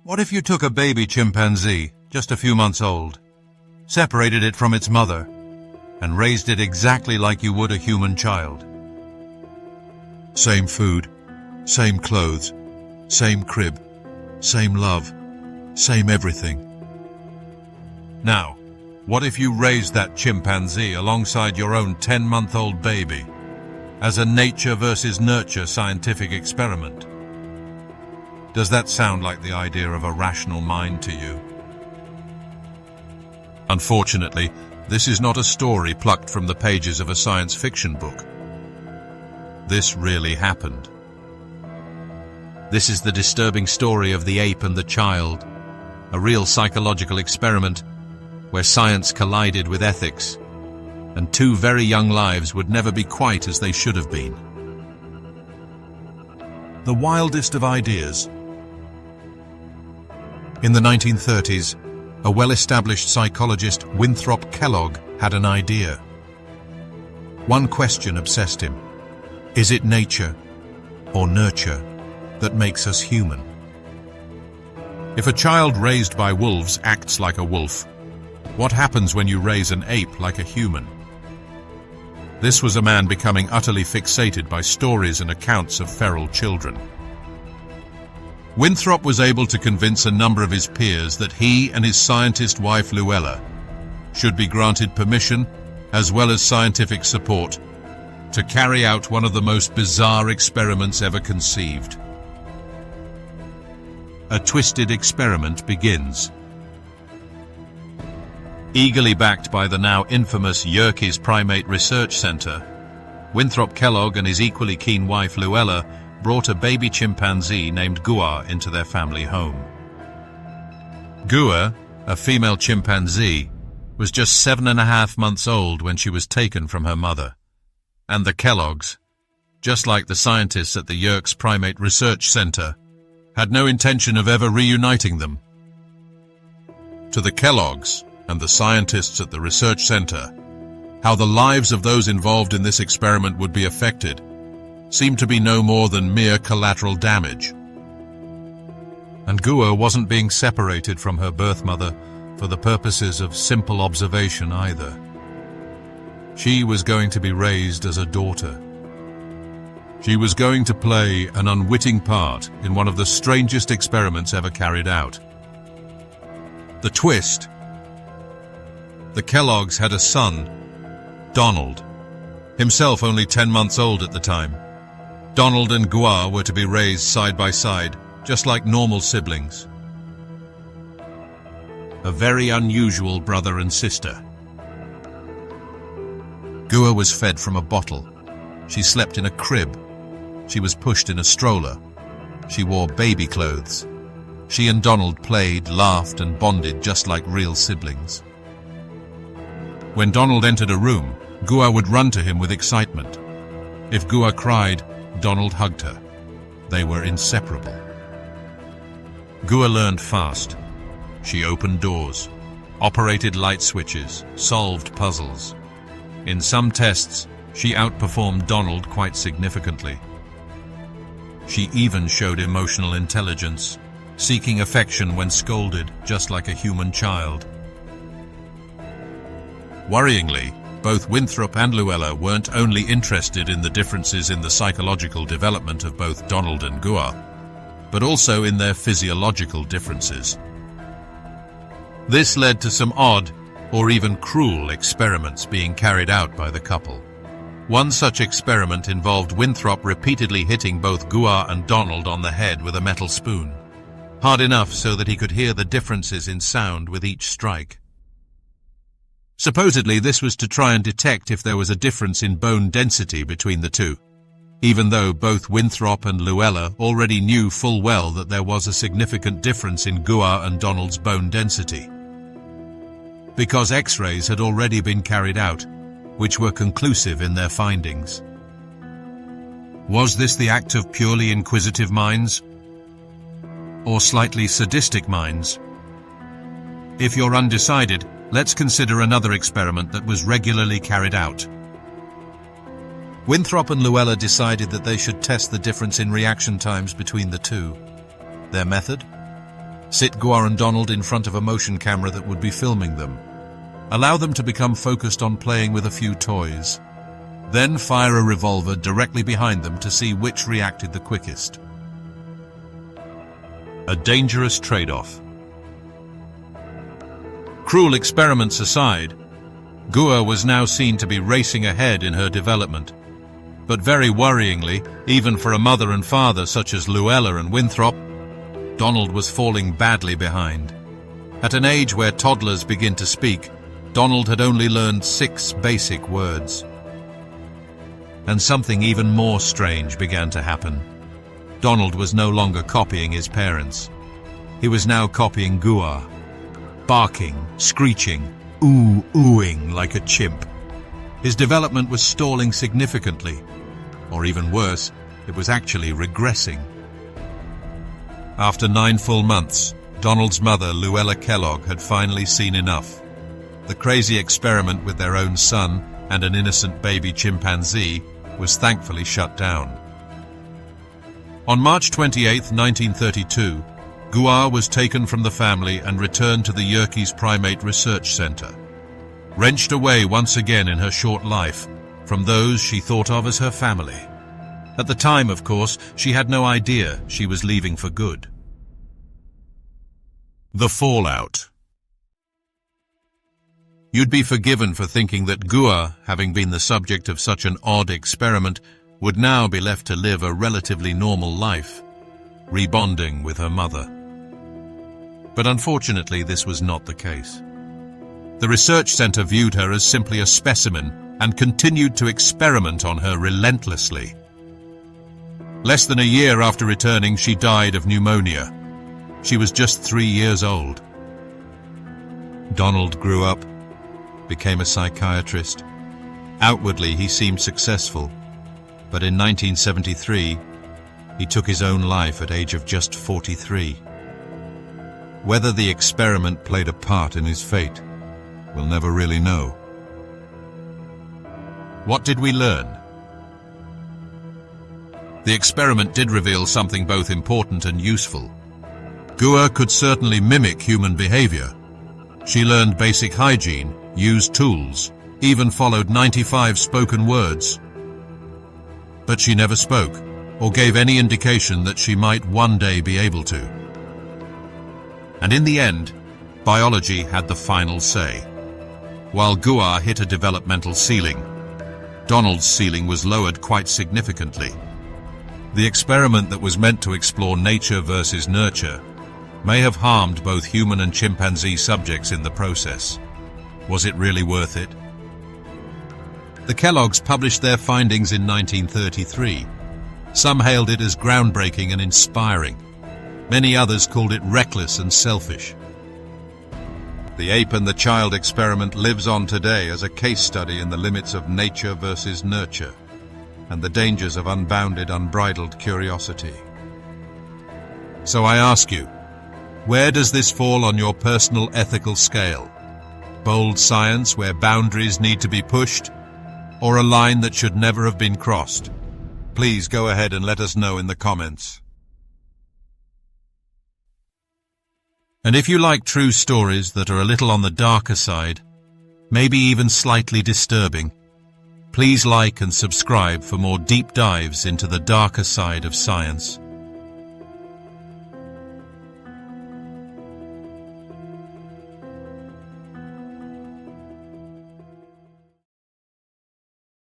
What if you took a baby chimpanzee, just a few months old, separated it from its mother, and raised it exactly like you would a human child? Same food, same clothes, same crib, same love, same everything. Now, what if you raised that chimpanzee alongside your own 10-month-old baby as a nature versus nurture scientific experiment? Does that sound like the idea of a rational mind to you? Unfortunately, this is not a story plucked from the pages of a science fiction book. This really happened. This is the disturbing story of the ape and the child, a real psychological experiment where science collided with ethics, and two very young lives would never be quite as they should have been. The wildest of ideas. In the 1930s, a well-established psychologist, Winthrop Kellogg, had an idea. One question obsessed him. Is it nature or nurture that makes us human? If a child raised by wolves acts like a wolf, what happens when you raise an ape like a human? This was a man becoming utterly fixated by stories and accounts of feral children. Winthrop was able to convince a number of his peers that he and his scientist wife Luella should be granted permission, as well as scientific support, to carry out one of the most bizarre experiments ever conceived. A twisted experiment begins. Eagerly backed by the now infamous Yerkes Primate Research Center, Winthrop Kellogg and his equally keen wife Luella brought a baby chimpanzee named Gua into their family home. Gua, a female chimpanzee, was just 7.5 months old when she was taken from her mother, and the Kelloggs, just like the scientists at the Yerkes Primate Research Center, had no intention of ever reuniting them. To the Kelloggs and the scientists at the research center, how the lives of those involved in this experiment would be affected seemed to be no more than mere collateral damage. And Gua wasn't being separated from her birth mother for the purposes of simple observation either. She was going to be raised as a daughter. She was going to play an unwitting part in one of the strangest experiments ever carried out. The twist. The Kelloggs had a son, Donald, himself only 10 months old at the time. Donald and Gua were to be raised side by side, just like normal siblings. A very unusual brother and sister. Gua was fed from a bottle. She slept in a crib. She was pushed in a stroller. She wore baby clothes. She and Donald played, laughed, and bonded just like real siblings. When Donald entered a room, Gua would run to him with excitement. If Gua cried, Donald hugged her. They were inseparable. Gua learned fast. She opened doors, operated light switches, solved puzzles. In some tests, she outperformed Donald quite significantly. She even showed emotional intelligence, seeking affection when scolded, just like a human child. Worryingly, both Winthrop and Luella weren't only interested in the differences in the psychological development of both Donald and Gua, but also in their physiological differences. This led to some odd, or even cruel, experiments being carried out by the couple. One such experiment involved Winthrop repeatedly hitting both Gua and Donald on the head with a metal spoon, hard enough so that he could hear the differences in sound with each strike. Supposedly, this was to try and detect if there was a difference in bone density between the two, even though both Winthrop and Luella already knew full well that there was a significant difference in Gua and Donald's bone density. Because X-rays had already been carried out, which were conclusive in their findings. Was this the act of purely inquisitive minds? Or slightly sadistic minds? If you're undecided, let's consider another experiment that was regularly carried out. Winthrop and Luella decided that they should test the difference in reaction times between the two. Their method? Sit Gua and Donald in front of a motion camera that would be filming them. Allow them to become focused on playing with a few toys. Then fire a revolver directly behind them to see which reacted the quickest. A dangerous trade-off. Cruel experiments aside, Gua was now seen to be racing ahead in her development. But very worryingly, even for a mother and father such as Luella and Winthrop, Donald was falling badly behind. At an age where toddlers begin to speak, Donald had only learned 6 basic words. And something even more strange began to happen. Donald was no longer copying his parents. He was now copying Gua, barking, screeching, oohing like a chimp. His development was stalling significantly, or even worse, it was actually regressing. After 9 full months, Donald's mother, Luella Kellogg, had finally seen enough. The crazy experiment with their own son and an innocent baby chimpanzee was thankfully shut down. On March 28, 1932, Gua was taken from the family and returned to the Yerkes Primate Research Center. Wrenched away once again in her short life from those she thought of as her family. At the time, of course, she had no idea she was leaving for good. The fallout. You'd be forgiven for thinking that Gua, having been the subject of such an odd experiment, would now be left to live a relatively normal life, rebonding with her mother. But unfortunately, this was not the case. The research center viewed her as simply a specimen and continued to experiment on her relentlessly. Less than a year after returning, she died of pneumonia. She was just 3 years old. Donald grew up, became a psychiatrist. Outwardly, he seemed successful, but in 1973, he took his own life at age of just 43. Whether the experiment played a part in his fate, we'll never really know. What did we learn? The experiment did reveal something both important and useful. Gua could certainly mimic human behavior. She learned basic hygiene, used tools, even followed 95 spoken words. But she never spoke, or gave any indication that she might one day be able to. And in the end, biology had the final say. While Gua hit a developmental ceiling, Donald's ceiling was lowered quite significantly. The experiment that was meant to explore nature versus nurture may have harmed both human and chimpanzee subjects in the process. Was it really worth it? The Kelloggs published their findings in 1933. Some hailed it as groundbreaking and inspiring. Many others called it reckless and selfish. The ape and the child experiment lives on today as a case study in the limits of nature versus nurture and the dangers of unbounded, unbridled curiosity. So I ask you, where does this fall on your personal ethical scale? Bold science where boundaries need to be pushed, or a line that should never have been crossed? Please go ahead and let us know in the comments. And if you like true stories that are a little on the darker side, maybe even slightly disturbing, please like and subscribe for more deep dives into the darker side of science.